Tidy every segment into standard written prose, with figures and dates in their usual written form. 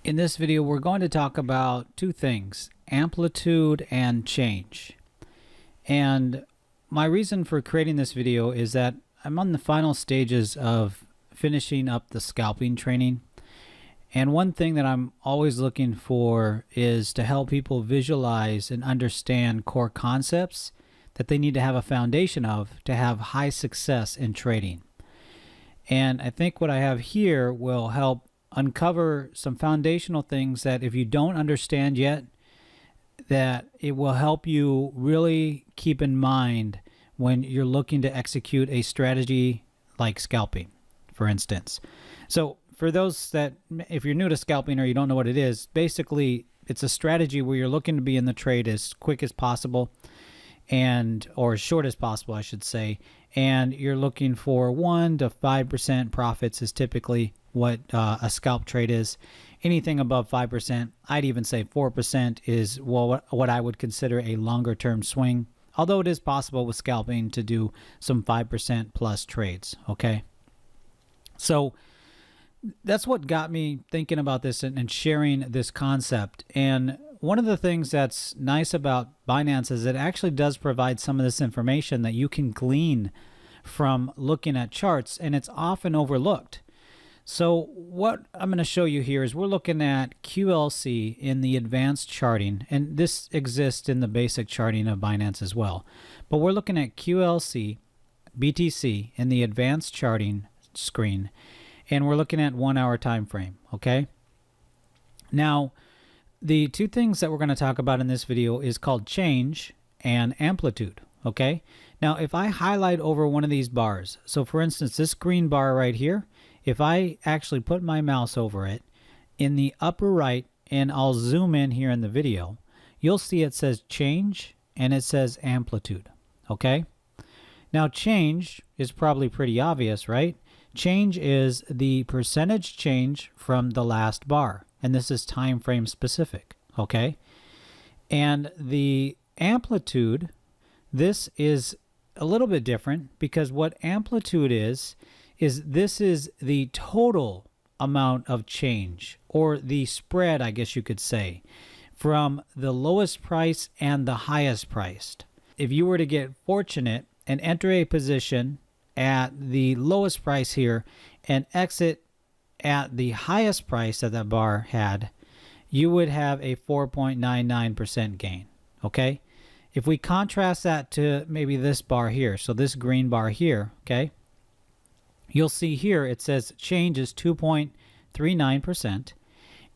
In this video, we're going to talk about two things, amplitude and change. And my reason for creating this video is that I'm on the final stages of finishing up the scalping training. And one thing that I'm always looking for is to help people visualize and understand core concepts that they need to have a foundation of to have high success in trading. And I think what I have here will help uncover some foundational things that if you don't understand yet, that it will help you really keep in mind when you're looking to execute a strategy like scalping, for instance. So for those that, if you're new to scalping or you don't know what it is, basically it's a strategy where you're looking to be in the trade as quick as possible or as short as possible, I should say, and you're looking for 1 to 5% profits is typically what a scalp trade is. Anything above 5%, I'd even say 4% is what I would consider a longer term swing, although it is possible with scalping to do some 5% plus trades. Okay, so that's what got me thinking about this and sharing this concept. And one of the things that's nice about Binance is it actually does provide some of this information that you can glean from looking at charts, and it's often overlooked. So what I'm going to show you here is we're looking at QLC in the advanced charting, and this exists in the basic charting of Binance as well. But we're looking at QLC, BTC in the advanced charting screen, and we're looking at 1 hour time frame, okay? Now, the two things that we're going to talk about in this video is called change and amplitude, okay? Now, if I highlight over one of these bars, so for instance, this green bar right here, if I actually put my mouse over it in the upper right, and I'll zoom in here in the video, you'll see it says change and it says amplitude, okay? Now, change is probably pretty obvious, right? Change is the percentage change from the last bar, and this is time frame specific, okay? And the amplitude, this is a little bit different because what amplitude is this is the total amount of change, or the spread, I guess you could say, from the lowest price and the highest priced. If you were to get fortunate and enter a position at the lowest price here and exit at the highest price that that bar had, you would have a 4.99% gain, okay? If we contrast that to maybe this bar here, so this green bar here, okay, you'll see here it says change is 2.39%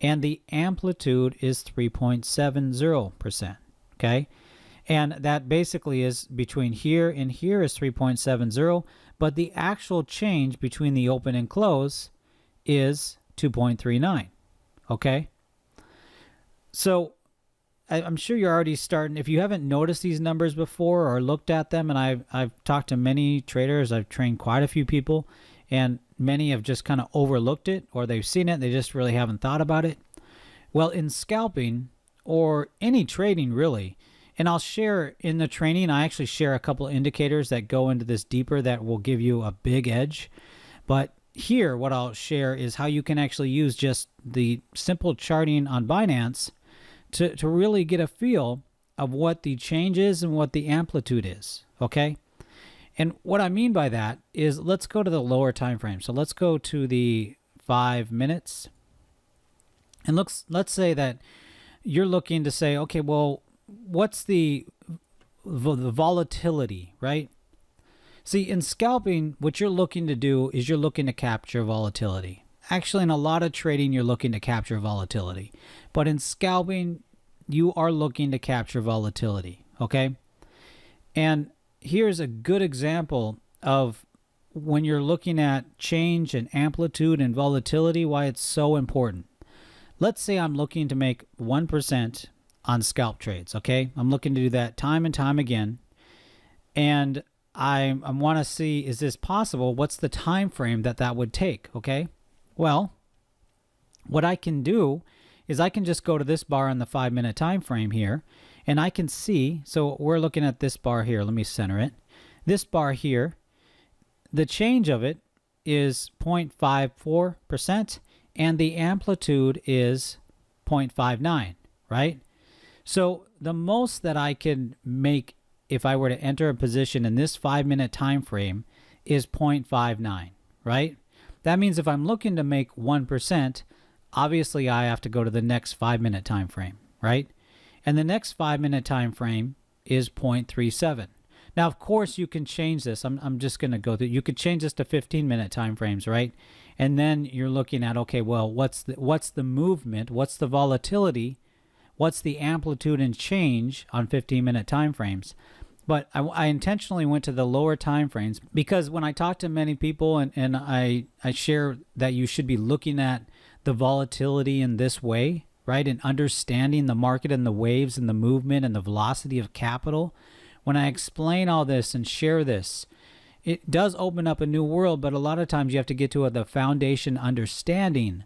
and the amplitude is 3.70%, okay? And that basically is between here and here is 3.70, but the actual change between the open and close is 2.39, okay? So I'm sure you're already starting, if you haven't noticed these numbers before or looked at them, and I've talked to many traders, I've trained quite a few people, and many have just kind of overlooked it, or they've seen it, they just really haven't thought about it. Well, in scalping, or any trading really, and I'll share in the training, I actually share a couple of indicators that go into this deeper that will give you a big edge. But here, what I'll share is how you can actually use just the simple charting on Binance to really get a feel of what the change is and what the amplitude is, okay? And what I mean by that is, let's go to the lower time frame. So let's go to the 5 minutes. And let's say that you're looking to say, okay, well, what's the volatility, right? See, in scalping, what you're looking to do is you're looking to capture volatility. Actually, in a lot of trading, you're looking to capture volatility. But in scalping, you are looking to capture volatility, okay? And here's a good example of when you're looking at change and amplitude and volatility, why it's so important. Let's say I'm looking to make 1% on scalp trades, okay? I'm looking to do that time and time again. And I want to see, is this possible? What's the time frame that would take, okay? Well, what I can do is I can just go to this bar on the 5 minute time frame here, and I can see, so we're looking at this bar here. Let me center it. This bar here, the change of it is 0.54%, and the amplitude is 0.59, right? So the most that I can make if I were to enter a position in this 5-minute time frame is 0.59, right? That means if I'm looking to make 1%, obviously I have to go to the next 5-minute time frame, right? And the next 5-minute time frame is 0.37. Now, of course, you can change this. I'm just going to go through. You could change this to 15-minute time frames, right? And then you're looking at, okay, well, what's the movement? What's the volatility? What's the amplitude and change on 15-minute time frames? But I intentionally went to the lower time frames because when I talk to many people and I share that you should be looking at the volatility in this way, right? And understanding the market and the waves and the movement and the velocity of capital. When I explain all this and share this, it does open up a new world, but a lot of times you have to get to the foundation understanding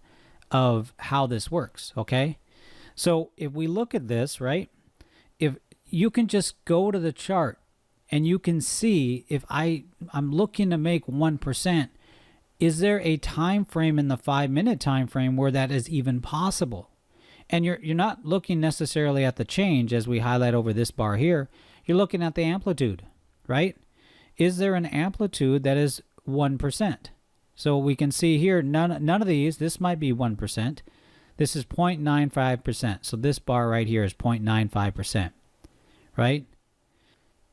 of how this works, okay? So if we look at this, right, if you can just go to the chart and you can see if I'm looking to make 1%, is there a time frame in the 5-minute time frame where that is even possible? And you're not looking necessarily at the change as we highlight over this bar here. You're looking at the amplitude, right? Is there an amplitude that is 1%? So we can see here, none of these, this might be 1%. This is 0.95%. So this bar right here is 0.95%, right?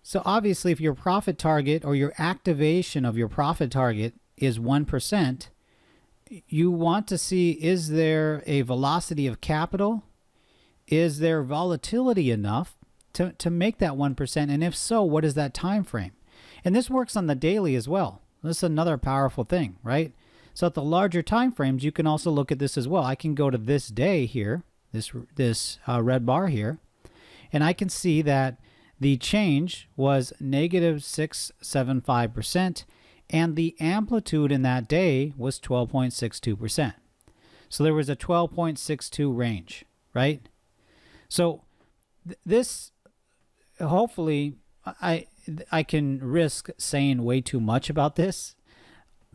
So obviously if your profit target or your activation of your profit target is 1%, you want to see, is there a velocity of capital? Is there volatility enough to make that 1%? And if so, what is that time frame? And this works on the daily as well. This is another powerful thing, right? So at the larger time frames, you can also look at this as well. I can go to this day here, this red bar here, and I can see that the change was negative 675%, and the amplitude in that day was 12.62%. So there was a 12.62 range, right? So this, hopefully, I can risk saying way too much about this,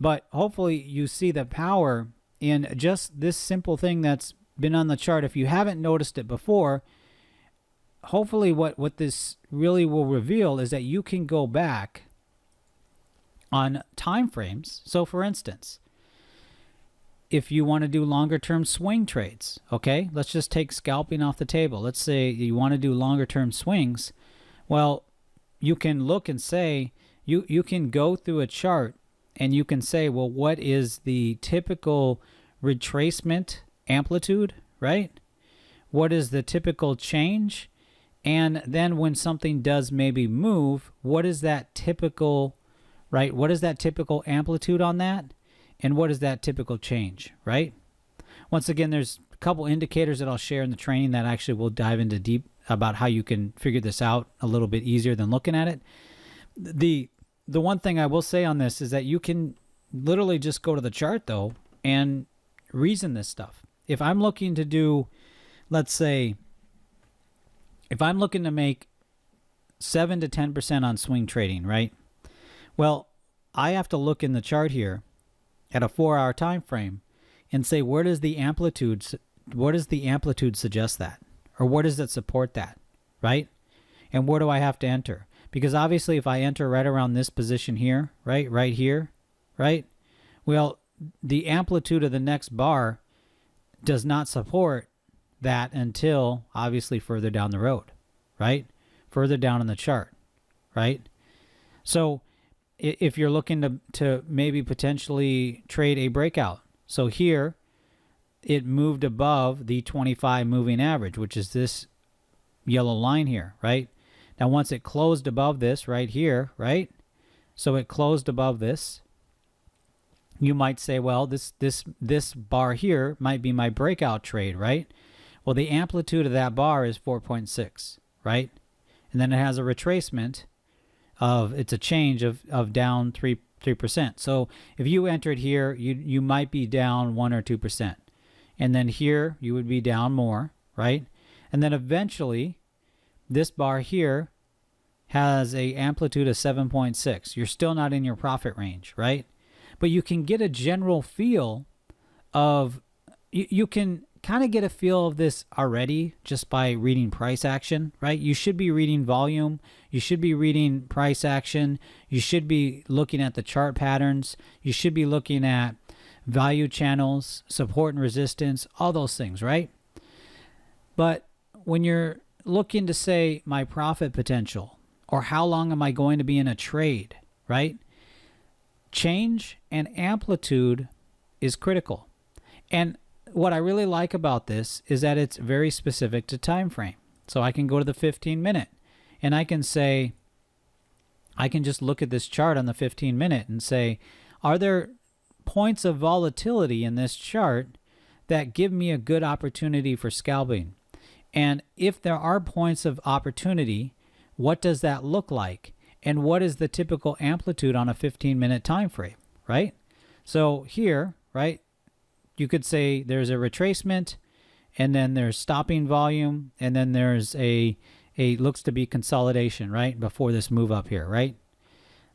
but hopefully you see the power in just this simple thing that's been on the chart. If you haven't noticed it before, hopefully what this really will reveal is that you can go back on time frames. So for instance, if you want to do longer term swing trades, okay, let's just take scalping off the table. Let's say you want to do longer term swings. Well, you can look and say, you can go through a chart and you can say, well, what is the typical retracement amplitude, right? What is the typical change? And then when something does maybe move, what is that typical, right? What is that typical amplitude on that? And what is that typical change, right? Once again, there's a couple indicators that I'll share in the training that actually will dive into deep about how you can figure this out a little bit easier than looking at it. The one thing I will say on this is that you can literally just go to the chart though and reason this stuff. If I'm looking to do, let's say, if I'm looking to make 7 to 10% on swing trading, right? Well, I have to look in the chart here at a 4-hour time frame and say, what does the amplitude suggest that? Or what does it support that, right? And where do I have to enter? Because obviously if I enter right around this position here, right here, right? Well, the amplitude of the next bar does not support that until obviously further down the road, right? Further down in the chart, right? So if you're looking to maybe potentially trade a breakout. So here it moved above the 25 moving average, which is this yellow line here, right? Now, once it closed above this right here, right? So it closed above this. You might say, well, this bar here might be my breakout trade, right? Well, the amplitude of that bar is 4.6, right? And then it has a retracement of, it's a change of down 3%. So if you entered here, you might be down 1 or 2%. And then here you would be down more, right? And then eventually this bar here has a amplitude of 7.6. You're still not in your profit range, right? But you can get a general feel of, you can kind of get a feel of this already just by reading price action, right? You should be reading volume. You should be reading price action. You should be looking at the chart patterns. You should be looking at value channels, support and resistance, all those things, right? But when you're looking to say my profit potential or how long am I going to be in a trade, right? Change and amplitude is critical. And what I really like about this is that it's very specific to time frame. So I can go to the 15-minute and I can say, I can just look at this chart on the 15-minute and say, are there points of volatility in this chart that give me a good opportunity for scalping? And if there are points of opportunity, what does that look like? And what is the typical amplitude on a 15-minute time frame, right? So here, right, you could say there's a retracement, and then there's stopping volume, and then there's a looks to be consolidation, right, before this move up here, right,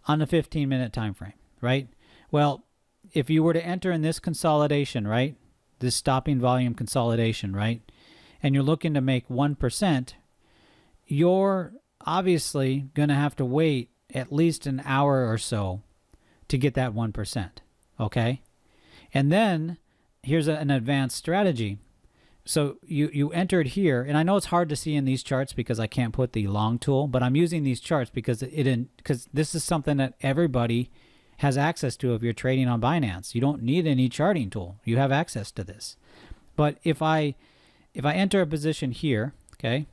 on the 15-minute time frame, right? Well, if you were to enter in this consolidation, right, this stopping volume consolidation, right, and you're looking to make 1%, you're obviously going to have to wait at least an hour or so to get that 1%, okay? And then here's an advanced strategy. So you entered here, and I know it's hard to see in these charts because I can't put the long tool, but I'm using these charts because because this is something that everybody has access to if you're trading on Binance. You don't need any charting tool. You have access to this. But if I enter a position here, okay,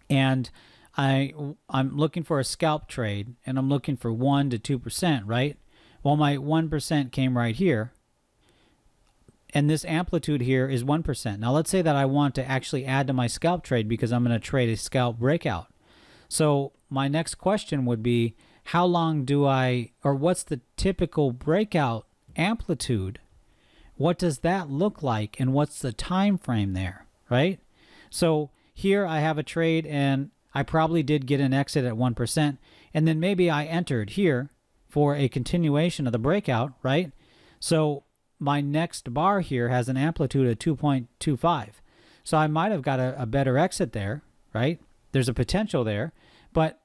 and I'm looking for a scalp trade, and I'm looking for 1 to 2%, right? Well, my 1% came right here. And this amplitude here is 1%. Now let's say that I want to actually add to my scalp trade because I'm going to trade a scalp breakout. So my next question would be, how long do or what's the typical breakout amplitude? What does that look like? And what's the time frame there, right? So here I have a trade and I probably did get an exit at 1%. And then maybe I entered here for a continuation of the breakout, right? So my next bar here has an amplitude of 2.25. So I might have got a better exit there, right? There's a potential there, but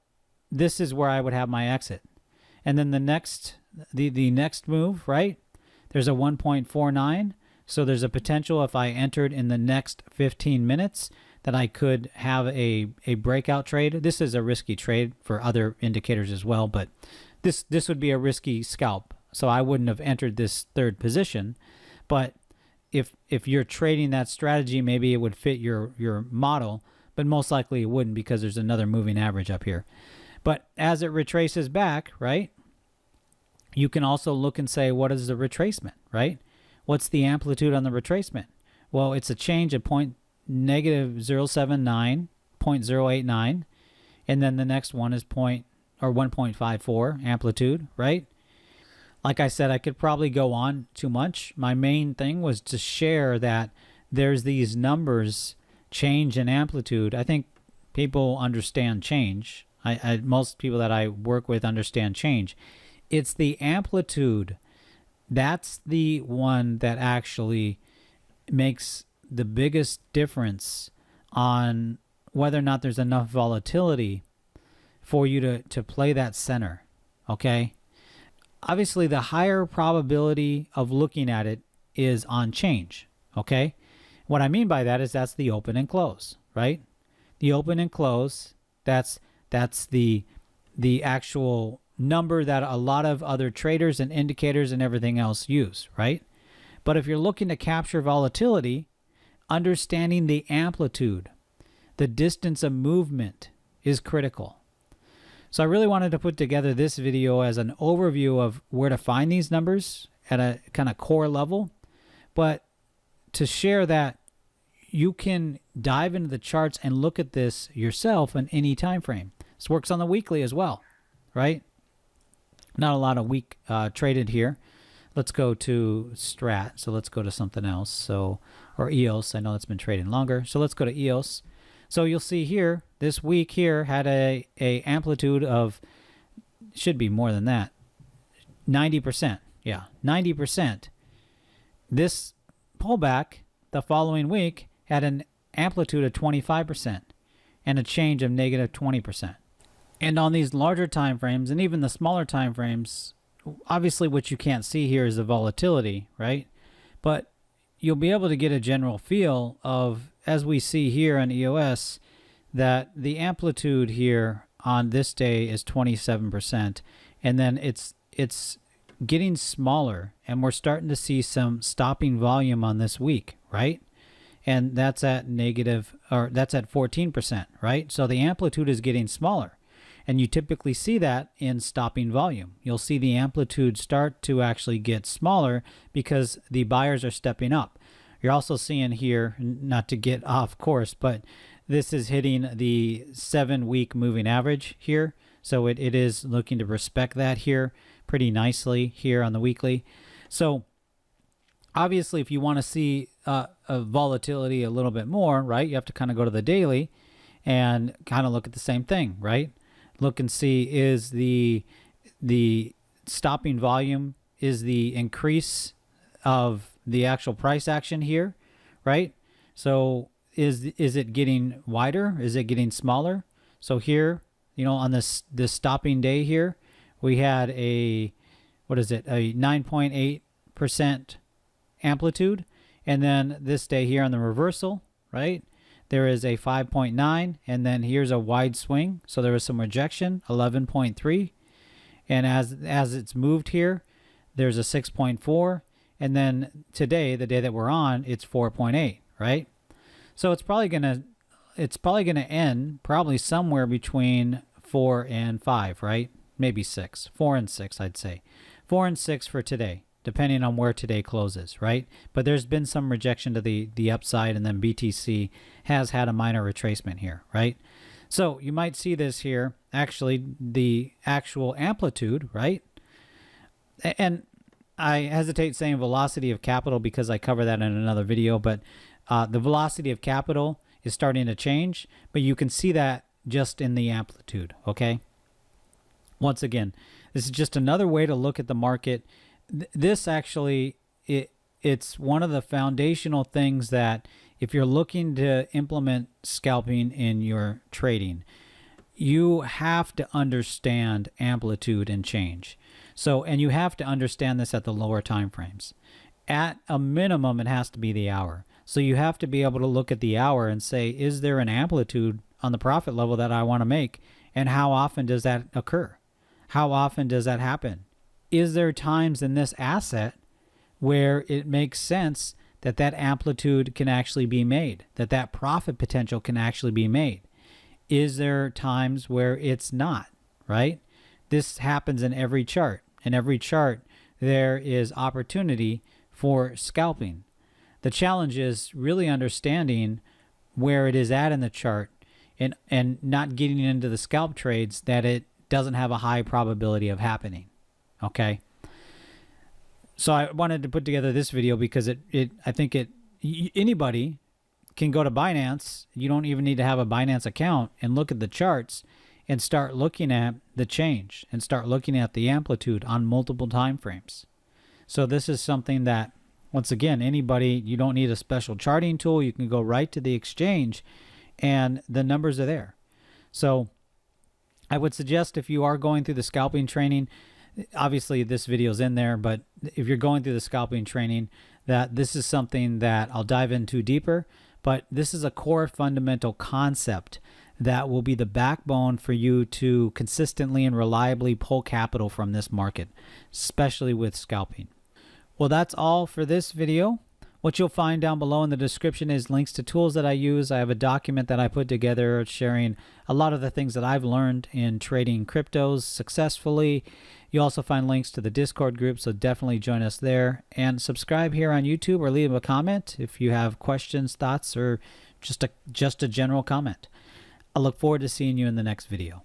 this is where I would have my exit. And then the next move, right? There's a 1.49. So there's a potential if I entered in the next 15 minutes that I could have a breakout trade. This is a risky trade for other indicators as well, but this would be a risky scalp. So I wouldn't have entered this third position. But if you're trading that strategy, maybe it would fit your model, but most likely it wouldn't because there's another moving average up here. But as it retraces back, right, you can also look and say, what is the retracement, right? What's the amplitude on the retracement? Well, it's a change of -0.079, 0.089, and then the next one is 1.54 amplitude, right? Like I said, I could probably go on too much. My main thing was to share that there's these numbers, change and amplitude. I think people understand change. Most people that I work with understand change. It's the amplitude. That's the one that actually makes the biggest difference on whether or not there's enough volatility for you to play that center, okay? Obviously, the higher probability of looking at it is on change, okay? What I mean by that is that's the open and close, right? The open and close, that's the actual number that a lot of other traders and indicators and everything else use, right? But if you're looking to capture volatility, understanding the amplitude, the distance of movement is critical. So I really wanted to put together this video as an overview of where to find these numbers at a kind of core level, but to share that you can dive into the charts and look at this yourself in any time frame. This works on the weekly as well, right? Not a lot of week traded here. Let's go to Strat. So let's go to something else. Or EOS. I know it's been trading longer. So let's go to EOS. So you'll see here, this week here had a amplitude of, should be more than that, 90%. Yeah, 90%. This pullback the following week had an amplitude of 25% and a change of negative 20%. And on these larger time frames and even the smaller time frames, obviously what you can't see here is the volatility, right? But you'll be able to get a general feel of, as we see here on EOS, that the amplitude here on this day is 27%, and then it's getting smaller, and we're starting to see some stopping volume on this week, right? And that's at negative, or that's at 14%, right? So the amplitude is getting smaller, and you typically see that in stopping volume. You'll see the amplitude start to actually get smaller because the buyers are stepping up. You're also seeing here, not to get off course, but this is hitting the 7-week moving average here. So it is looking to respect that here pretty nicely here on the weekly. So obviously, if you want to see a volatility a little bit more, right, you have to kind of go to the daily and kind of look at the same thing, right? Look and see, is the stopping volume, is the increase of the actual price action here, right? So is it getting wider? Is it getting smaller? So here, you know, on this stopping day here, we had a, what is it, a 9.8% amplitude. And then this day here on the reversal, right, there is a 5.9, and then here's a wide swing. So there was some rejection, 11.3. And as it's moved here, there's a 6.4. And then today, the day that we're on, it's 4.8, right? So it's probably gonna end probably somewhere between 4 and 5, right? Maybe 6, 4 and 6, I'd say. 4 and 6 for today, depending on where today closes, right? But there's been some rejection to the upside, and then BTC has had a minor retracement here, right? So you might see this here, actually, the actual amplitude, right? And I hesitate saying velocity of capital because I cover that in another video, but the velocity of capital is starting to change, but you can see that just in the amplitude, okay? Once again, this is just another way to look at the market. This actually, it's one of the foundational things that if you're looking to implement scalping in your trading, you have to understand amplitude and change. So, and you have to understand this at the lower time frames. At a minimum, it has to be the hour. So you have to be able to look at the hour and say, is there an amplitude on the profit level that I want to make? And how often does that occur? How often does that happen? Is there times in this asset where it makes sense that that amplitude can actually be made, that that profit potential can actually be made? Is there times where it's not, right? This happens in every chart. In every chart, there is opportunity for scalping. The challenge is really understanding where it is at in the chart and not getting into the scalp trades that it doesn't have a high probability of happening. Okay. So I wanted to put together this video because I think anybody can go to Binance. You don't even need to have a Binance account and look at the charts and start looking at the change and start looking at the amplitude on multiple time frames. So this is something that, once again, anybody, you don't need a special charting tool. You can go right to the exchange and the numbers are there. So I would suggest, if you are going through the scalping training, obviously this video is in there, but if you're going through the scalping training, that this is something that I'll dive into deeper, but this is a core fundamental concept that will be the backbone for you to consistently and reliably pull capital from this market, especially with scalping. Well, that's all for this video. What you'll find down below in the description is links to tools that I use. I have a document that I put together sharing a lot of the things that I've learned in trading cryptos successfully. You'll also find links to the Discord group, so definitely join us there. And subscribe here on YouTube or leave a comment if you have questions, thoughts, or just a general comment. I look forward to seeing you in the next video.